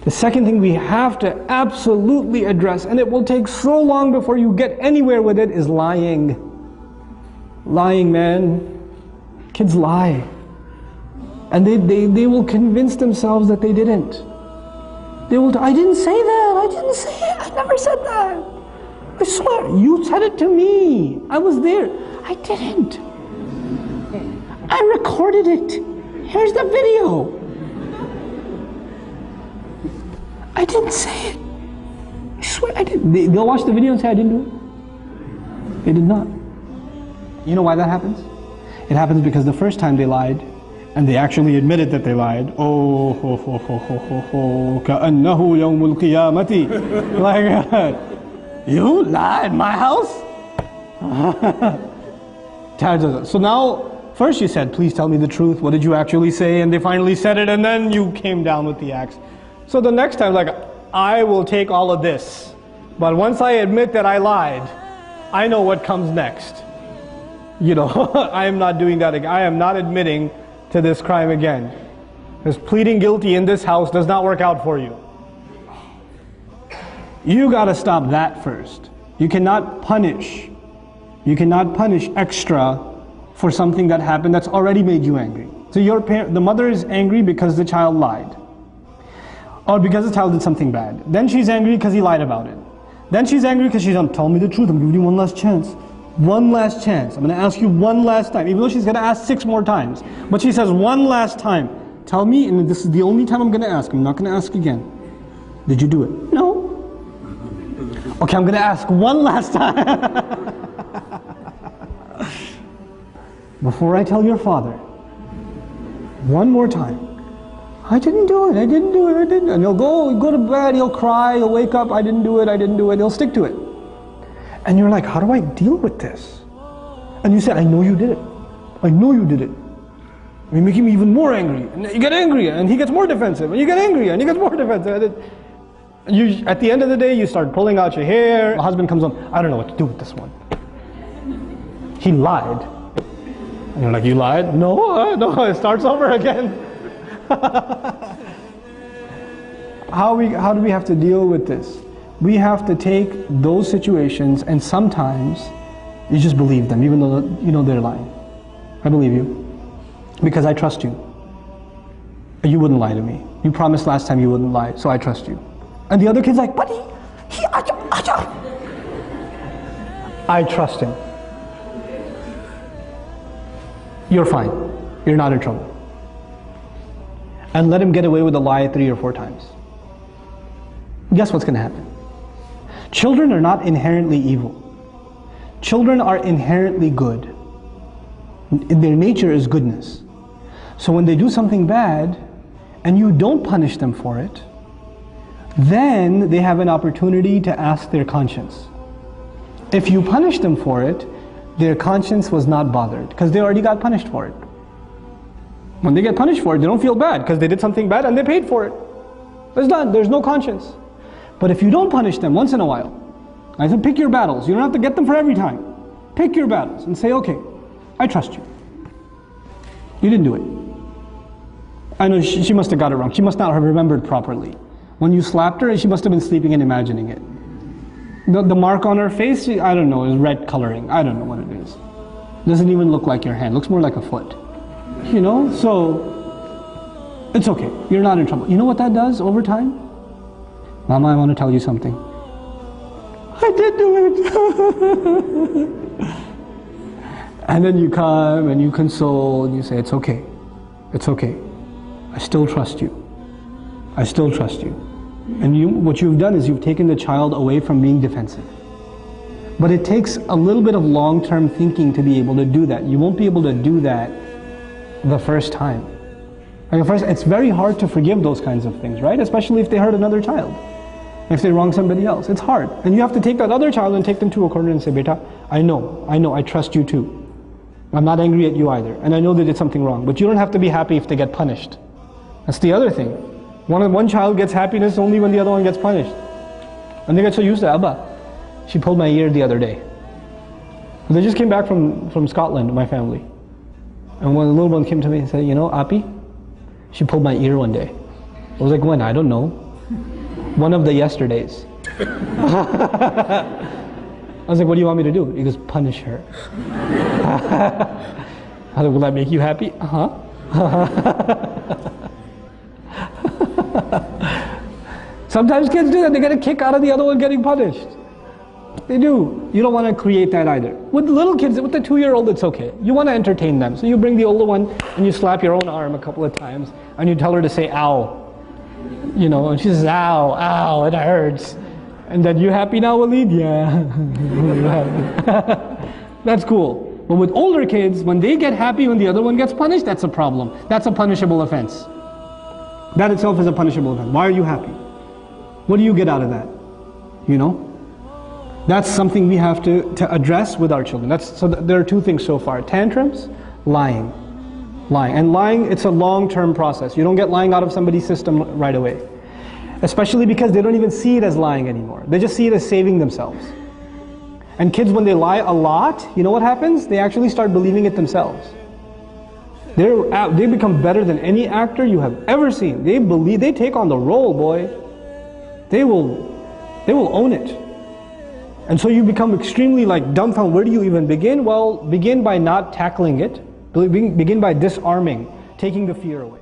The second thing we have to absolutely address, and it will take so long before you get anywhere with it, is lying. Lying, man. Kids lie. And they will convince themselves that they didn't. They will, I didn't say that, I didn't say it, I never said that. I swear, you said it to me. I was there. I didn't. I recorded it. Here's the video. I didn't say it. I swear I didn't. They'll watch the video and say I didn't do it. They did not. You know why that happens? It happens because the first time they lied, and they actually admitted that they lied. Oh, ho, ho, ho, ho, ho, ho, ka'annahu yawmul qiyamati. Like, you lied in my house? So now, first you said, please tell me the truth. What did you actually say? And they finally said it, and then you came down with the axe. So the next time, like, I will take all of this. But once I admit that I lied, I know what comes next. You know, I am not doing that again. I am not admitting to this crime again. Because pleading guilty in this house does not work out for you. You got to stop that first. You cannot punish. You cannot punish extra for something that happened that's already made you angry. So the mother is angry because the child lied. Or because the child did something bad. Then she's angry because he lied about it. Then she's angry because she's tell me the truth, I'm giving you one last chance. One last chance. I'm going to ask you one last time. Even though she's going to ask 6 more times. But she says one last time. Tell me, and this is the only time I'm going to ask. I'm not going to ask again. Did you do it? No. Okay, I'm going to ask one last time. Before I tell your father. One more time. I didn't do it, I didn't do it, I didn't. And he'll go to bed, he'll cry, he'll wake up, I didn't do it, I didn't do it. He'll stick to it. And you're like, how do I deal with this? And you say, I know you did it. I know you did it. You're making me even more angry. And you get angry, and he gets more defensive. And you get angry, and he gets more defensive. And at the end of the day, you start pulling out your hair. The husband comes home, I don't know what to do with this one. He lied. And you're like, you lied? No, no, it starts over again. How do we have to deal with this? We have to take those situations, and sometimes you just believe them, even though you know they're lying. I believe you because I trust you. You wouldn't lie to me. You promised last time you wouldn't lie, so I trust you. And the other kid's like, buddy, I trust him. You're fine. You're not in trouble. And let him get away with a lie 3 or 4 times. Guess what's going to happen? Children are not inherently evil. Children are inherently good. Their nature is goodness. So when they do something bad, and you don't punish them for it, then they have an opportunity to ask their conscience. If you punish them for it, their conscience was not bothered, because they already got punished for it. When they get punished for it, they don't feel bad because they did something bad and they paid for it. It's done. There's no conscience. But if you don't punish them once in a while, I said pick your battles. You don't have to get them for every time. Pick your battles and say, okay, I trust you. You didn't do it. I know she must have got it wrong. She must not have remembered properly. When you slapped her, she must have been sleeping and imagining it. The mark on her face, I don't know, is red coloring. I don't know what it is. Doesn't even look like your hand. Looks more like a foot. You know, so it's okay. You're not in trouble. You know what that does over time? Mama, I want to tell you something. I did do it. And then you come and you console and you say, it's okay. It's okay. I still trust you. I still trust you. And what you've done is you've taken the child away from being defensive. But it takes a little bit of long-term thinking to be able to do that. You won't be able to do that the first time. Like it's very hard to forgive those kinds of things, right? Especially if they hurt another child. If they wrong somebody else. It's hard. And you have to take that other child and take them to a corner and say, Beta, I know, I trust you too. I'm not angry at you either. And I know they did something wrong. But you don't have to be happy if they get punished. That's the other thing. One child gets happiness only when the other one gets punished. And they get so used to Abba. She pulled my ear the other day. They just came back from Scotland, my family. And when the little one came to me and said, you know, Api, she pulled my ear one day. I was like, when? I don't know. One of the yesterdays. I was like, what do you want me to do? He goes, punish her. I was like, will that make you happy? Uh-huh. Sometimes kids do that. They get a kick out of the other one getting punished. They do. You don't want to create that either. With little kids, with the 2-year-old, it's okay. You want to entertain them. So you bring the older one and you slap your own arm a couple of times and you tell her to say, ow. You know, and she says, ow, ow, it hurts. And then, you happy now, Walid? Yeah. That's cool. But with older kids, when they get happy when the other one gets punished, that's a problem. That's a punishable offense. That itself is a punishable offense. Why are you happy? What do you get out of that? You know? That's something we have to address with our children. So there are 2 things so far. Tantrums, lying. Lying. And lying, it's a long-term process. You don't get lying out of somebody's system right away. Especially because they don't even see it as lying anymore. They just see it as saving themselves. And kids, when they lie a lot, you know what happens? They actually start believing it themselves. They become better than any actor you have ever seen. They take on the role, boy. They will own it. And so you become extremely dumbfounded. Where do you even begin? Well, begin by not tackling it. Begin by disarming, taking the fear away.